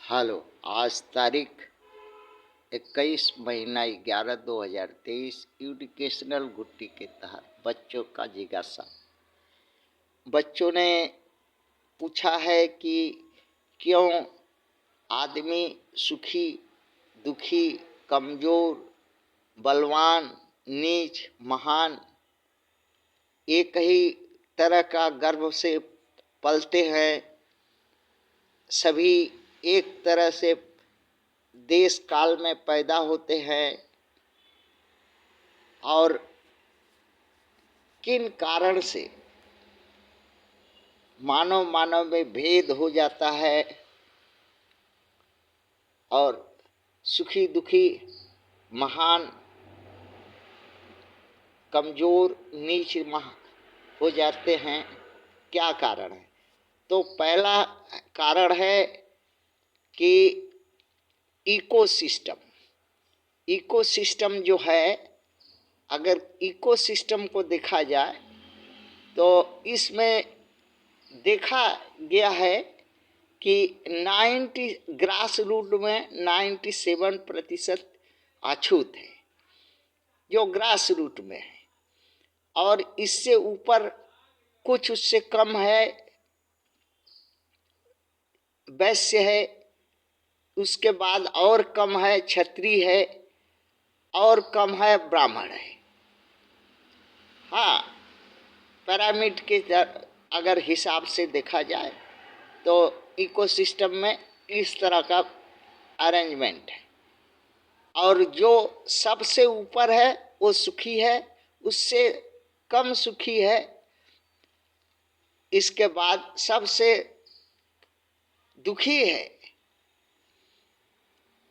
Hello. आज तारीख 21 महीना 11 2023 एजुकेशनल गुट्टी के तहत बच्चों का जिज्ञासा। बच्चों ने पूछा है कि क्यों आदमी सुखी, दुखी, कमजोर, बलवान, नीच, महान एक ही तरह का गर्भ से पलते हैं। सभी एक तरह से देश काल में पैदा होते हैं और किन कारण से मानव मानव में भेद हो जाता है और सुखी दुखी, महान, कमजोर, नीच हो जाते हैं। क्या कारण है? तो पहला कारण है कि इकोसिस्टम। इकोसिस्टम जो है, अगर इकोसिस्टम को देखा जाए तो इसमें देखा गया है कि 90 ग्रास रूट में 97% अछूत है, जो ग्रास रूट में है, और इससे ऊपर कुछ उससे कम है, वैश्य है, उसके बाद और कम है क्षत्रिय है, और कम है ब्राह्मण है। हाँ, पिरामिड के अगर हिसाब से देखा जाए तो इकोसिस्टम में इस तरह का अरेंजमेंट है, और जो सबसे ऊपर है वो सुखी है, उससे कम सुखी है, इसके बाद सबसे दुखी है।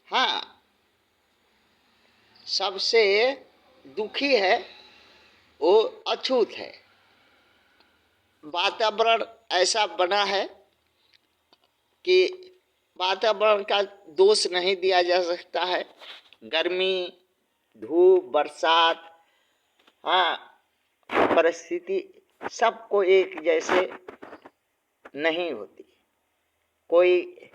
हाँ, सबसे दुखी है वो अछूत है। वातावरण ऐसा बना है कि वातावरण का दोष नहीं दिया जा सकता है। गर्मी, धूप, बरसात, हाँ, परिस्थिति सबको एक जैसे नहीं होती। कोई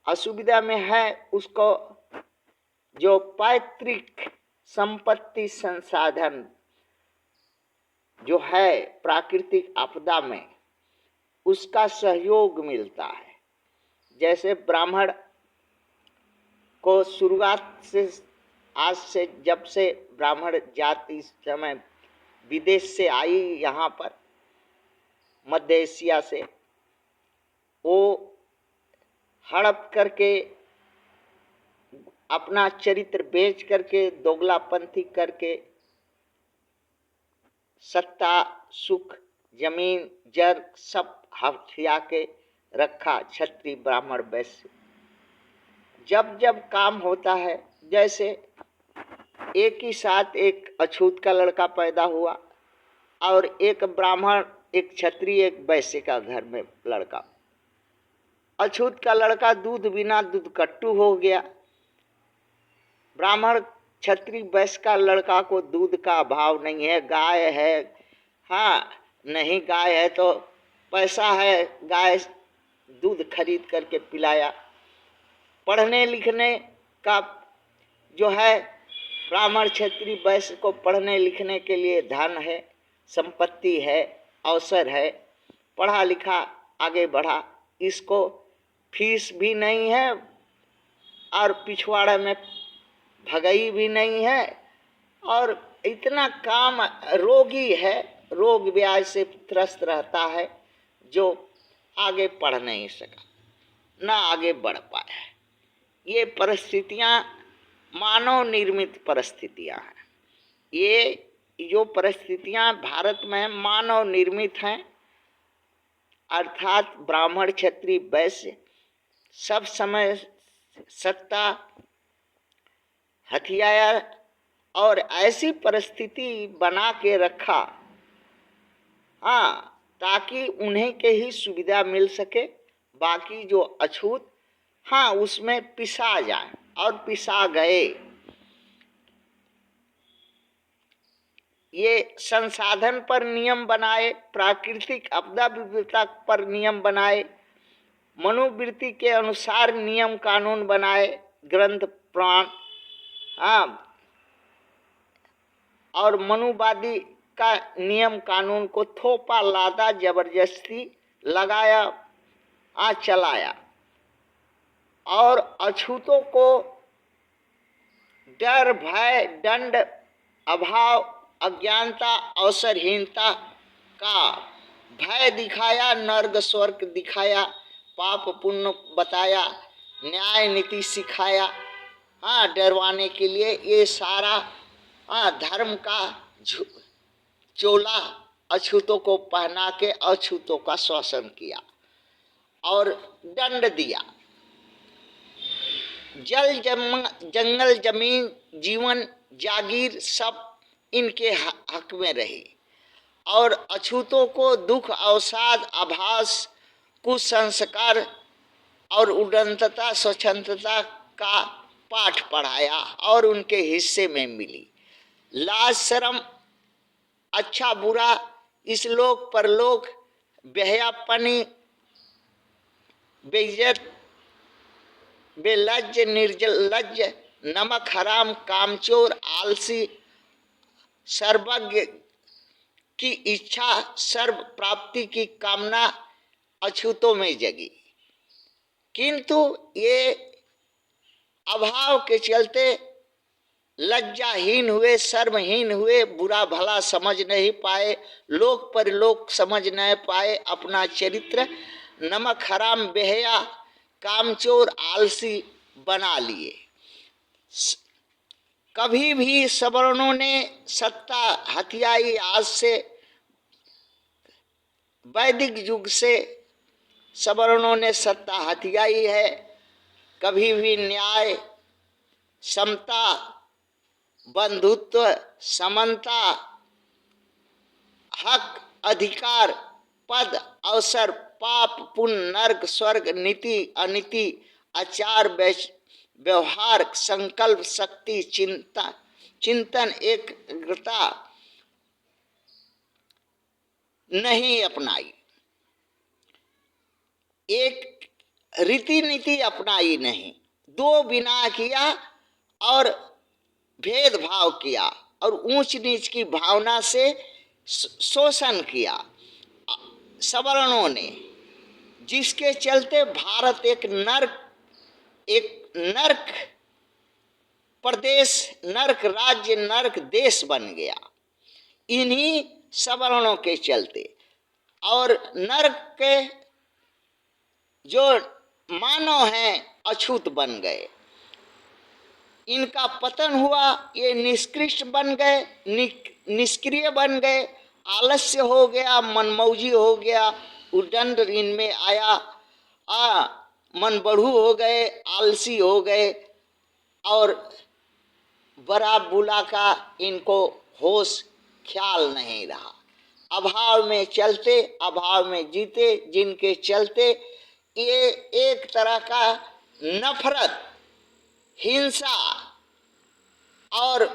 असुविधा में है, उसको जो पैतृक संपत्ति संसाधन जो है प्राकृतिक आपदा में, उसका सहयोग मिलता है। जैसे ब्राह्मण को शुरुआत से, आज से जब से ब्राह्मण जाति इस समय विदेश से आई यहाँ पर, मध्य एशिया से, वो हड़प करके अपना चरित्र बेच करके, दोगलापंथी करके, सत्ता, सुख, जमीन, जर सब हथिया के रखा क्षत्रिय, ब्राह्मण, वैश्य। जब जब काम होता है, जैसे एक ही साथ एक अछूत का लड़का पैदा हुआ और एक ब्राह्मण, एक क्षत्रिय, एक वैश्य का घर में लड़का। अछूत का लड़का दूध बिना दूध कट्टू हो गया। ब्राह्मण, क्षत्रिय, वैश्य का लड़का को दूध का अभाव नहीं है, गाय है, हाँ, नहीं गाय है तो पैसा है, गाय दूध खरीद करके पिलाया। पढ़ने लिखने का जो है, ब्राह्मण, क्षत्रिय, वैश्य को पढ़ने लिखने के लिए धन है, संपत्ति है, अवसर है, पढ़ा लिखा आगे बढ़ा। इसको फीस भी नहीं है और पिछवाड़े में भगई भी नहीं है, और इतना काम, रोगी है, रोग व्याधि से त्रस्त रहता है, जो आगे पढ़ नहीं सका, ना आगे बढ़ पाया। ये परिस्थितियां मानव निर्मित परिस्थितियां हैं। ये जो परिस्थितियां भारत में मानव निर्मित हैं, अर्थात ब्राह्मण, क्षत्रिय, वैश्य सब समय सत्ता हथियाया और ऐसी परिस्थिति बना के रखा, हाँ, ताकि उन्हें के ही सुविधा मिल सके, बाकी जो अछूत, हाँ, उसमें पिसा जाए, और पिसा गए। ये संसाधन पर नियम बनाए, प्राकृतिक आपदा विविधता पर नियम बनाए, मनोवृत्ति के अनुसार नियम कानून बनाए, ग्रंथ पुराण, हाँ, और मनुवादी का नियम कानून को थोपा, लादा, जबरदस्ती लगाया, चलाया, और अछूतों को डर, भय, दंड, अभाव, अज्ञानता, अवसरहीनता का भय दिखाया, नर्क स्वर्ग दिखाया, पाप पुण्य बताया, न्याय नीति सिखाया, डरवाने के लिए ये सारा धर्म का चोला अछूतों को पहना के अछूतों का शोषण किया और दंड दिया। जल जंगल जमीन जीवन जागीर सब इनके हक में रही और अछूतों को दुख, अवसाद, आभास, कुसंस्कार और उदंतता, स्वच्छंदता का पाठ पढ़ाया और उनके हिस्से में मिली। लाज, शर्म, अच्छा बुरा, इस लोक परलोक, बेहयापनी, बेइज्जत, बेलज्ज, निर्लज्ज, नमक हराम, कामचोर, आलसी, सर्वज्ञ की इच्छा, सर्व प्राप्ति की कामना अछूतों में जगी। किंतु ये अभाव के चलते लज्जाहीन हुए, शर्महीन हुए, बुरा भला समझ नहीं पाए, लोक परलोक समझ नहीं पाए, अपना चरित्र नमक हराम, बेहया, कामचोर, आलसी बना लिए। कभी भी सवर्णों ने सत्ता हथियाई, आज से वैदिक युग से सवर्णों ने सत्ता हथियाई है। कभी भी न्याय, समता, बंधुत्व, समानता, हक, अधिकार, पद, अवसर, पाप पुण्य, नर्क स्वर्ग, नीति अनीति, आचार व्यवहार, संकल्प शक्ति, चिंतन एकाग्रता नहीं अपनाई, एक रीति नीति अपनाई नहीं, दो बिना किया और भेदभाव किया और ऊंच नीच की भावना से शोषण किया सवर्णों ने, जिसके चलते भारत एक नर्क प्रदेश, नर्क राज्य, नर्क देश बन गया इन्हीं सवर्णों के चलते। और नर्क के जो मानव हैं अछूत बन गए, इनका पतन हुआ, ये निष्कृष्ट बन गए, निष्क्रिय बन गए, आलस्य हो गया, मनमौजी हो गया, उदंड इनमें आया, मन बढ़ू हो गए, आलसी हो गए और बड़ा बुला का इनको होश ख्याल नहीं रहा। अभाव में चलते, अभाव में जीते, जिनके चलते ये एक तरह का नफरत, हिंसा और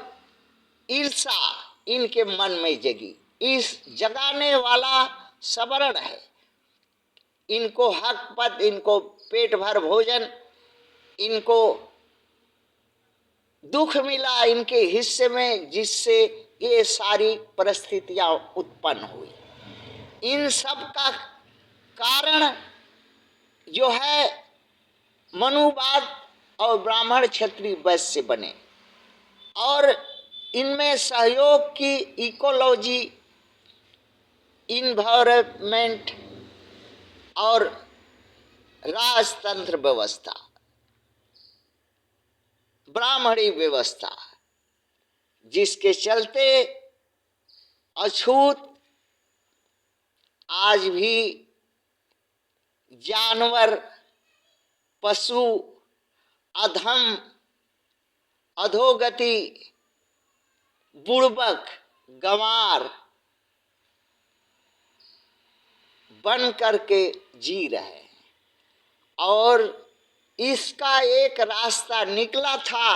ईर्षा इनके मन में जगी। इस जगाने वाला सवर्ण है, इनको हक पद, इनको पेट भर भोजन, इनको दुख मिला इनके हिस्से में, जिससे ये सारी परिस्थितियां उत्पन्न हुई। इन सब का कारण जो है मनुवाद और ब्राह्मण क्षत्रिय वैश्य बने और इनमें सहयोग की इकोलॉजी, इन्वायरमेंट और राजतंत्र व्यवस्था, ब्राह्मणी व्यवस्था, जिसके चलते अछूत आज भी जानवर, पशु, अधम, अधोगति, बुड़बक, गंवार बन करके जी रहे हैं। और इसका एक रास्ता निकला था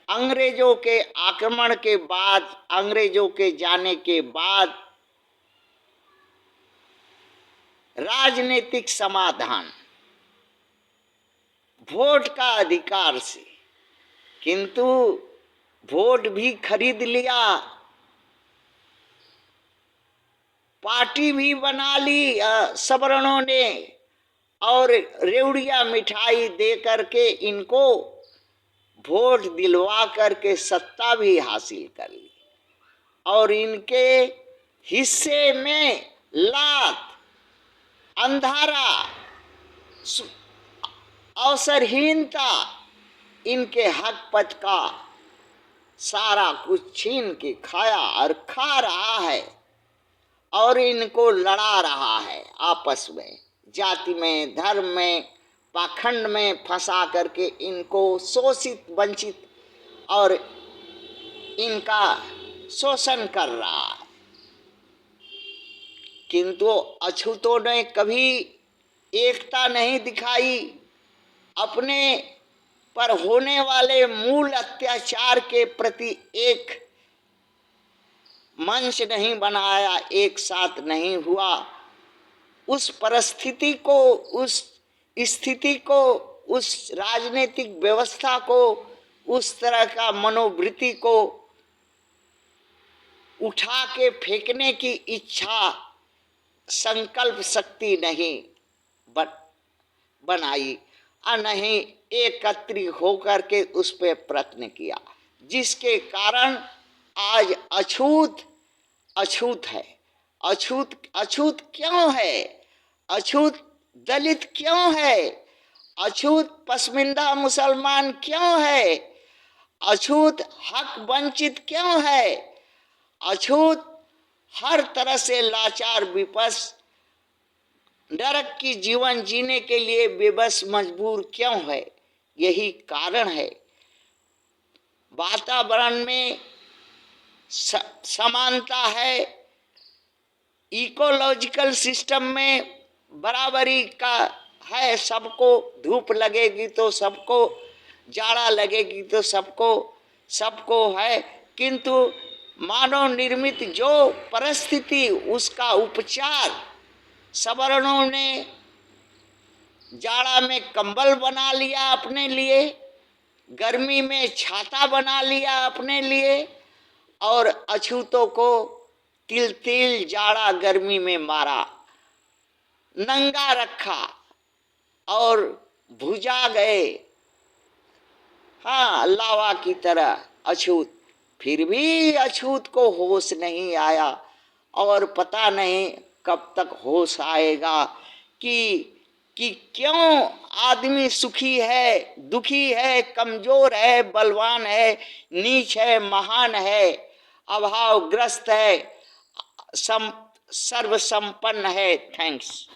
अंग्रेजों के आक्रमण के बाद, अंग्रेजों के जाने के बाद राजनीतिक समाधान वोट का अधिकार से, किंतु वोट भी खरीद लिया, पार्टी भी बना ली सवर्णों ने, और रेवड़िया मिठाई दे करके इनको वोट दिलवा करके सत्ता भी हासिल कर ली, और इनके हिस्से में लात, अंधारा, अवसरहीनता, इनके हक पथ का सारा कुछ छीन के खाया और खा रहा है, और इनको लड़ा रहा है आपस में, जाति में, धर्म में, पाखंड में फंसा करके इनको शोषित, वंचित और इनका शोषण कर रहा है। किंतु अछूतों ने कभी एकता नहीं दिखाई, अपने पर होने वाले मूल अत्याचार के प्रति एक मंच नहीं बनाया, एक साथ नहीं हुआ, उस परिस्थिति को, उस स्थिति को, उस राजनीतिक व्यवस्था को, उस तरह का मनोवृत्ति को उठा के फेंकने की इच्छा, संकल्प शक्ति नहीं बनाई, और नहीं एकत्रित होकर के उस पर प्रयत्न किया, जिसके कारण आज अछूत अछूत है। अछूत क्यों है? अछूत दलित क्यों है? अछूत पसमिंदा मुसलमान क्यों है? अछूत हक वंचित क्यों है? अछूत हर तरह से लाचार, विपस, नरक की जीवन जीने के लिए बेबस, मजबूर क्यों है? यही कारण है। वातावरण में समानता है, इकोलॉजिकल सिस्टम में बराबरी का है, सबको धूप लगेगी तो सबको, जाड़ा लगेगी तो सबको है, किंतु मानव निर्मित जो परिस्थिति, उसका उपचार सवर्णों ने जाड़ा में कंबल बना लिया अपने लिए, गर्मी में छाता बना लिया अपने लिए, और अछूतों को तिल तिल जाड़ा गर्मी में मारा, नंगा रखा और भुजा गए, हाँ, लावा की तरह अछूत। फिर भी अछूत को होश नहीं आया, और पता नहीं कब तक होश आएगा कि क्यों आदमी सुखी है, दुखी है, कमजोर है, बलवान है, नीच है, महान है, अभावग्रस्त है, सर्वसंपन्न है। थैंक्स।